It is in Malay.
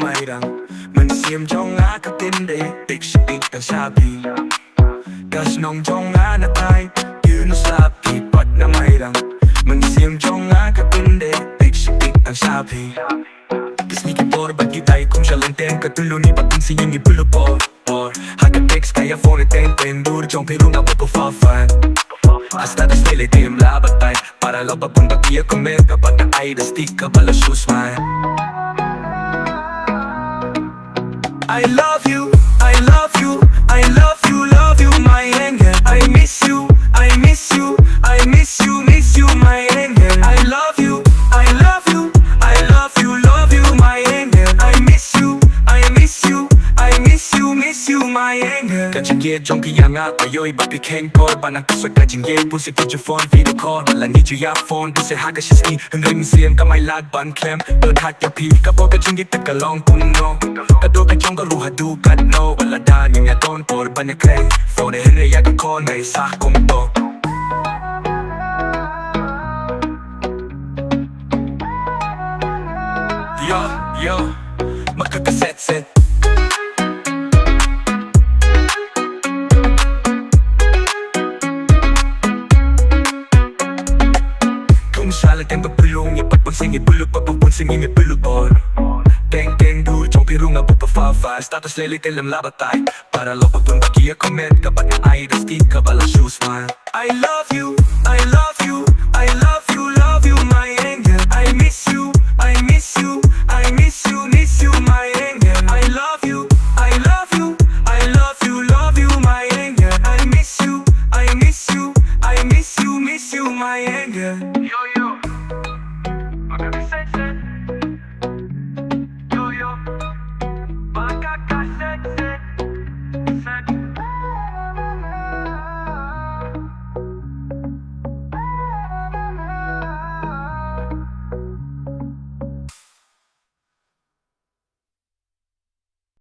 MAIRANG Mình xiêm cho ngã các tin để tích sự tích tăng xa bì KHASI cho ngã na THAIÑ PYNURSLA bắt na MAIRANG Mình xiêm cho ngã các tin để tích sự tích tăng xa bì Sneaky por bagi tayo kung siya lenteng Katulo ni pating singing ipulo por Haka text kaya phone ten pendur Jong pero na po fa-fan Hasta desde tim labat tayo Para lo babun bagiya comment kapag na ay da stick ka pala shoes man I love you, I love you, I love you, love you, my angel I miss you, I miss you, I miss you, miss you, my angel I love you, I love you, I love you, love you, my angel I miss you, I miss you, I miss you, miss you, my angel Kachingie jong kiyanga tayo'y bapikeng kor Banang kasoy kachingie pusi video phone video call Wala ni juya phone pusi haga shiski Hanggang siyem kamay lagban klem Bird hat your pee Kapo kachingie tagalong puno Kado kachong karuha dukat no Wala da niya ton por banyaklay Phone henry yaga call na isa kong to Yo, magkakaset-set Kung salateng papulong ipagpagsingit bulog Pagpapunsingin ipulog por Teng-teng du Jong pero nga pupafafa Status lelitin lang labatay Para lo pagpun bagiya comment Kapag na ay da stick ka bala shoes man I love you, I love you, I love you, love you, my angel I miss you, I miss you, I miss you, miss you, my angel I love you, I love you, I love you, love you, my angel I miss you, I miss you, I miss you, miss you, my angel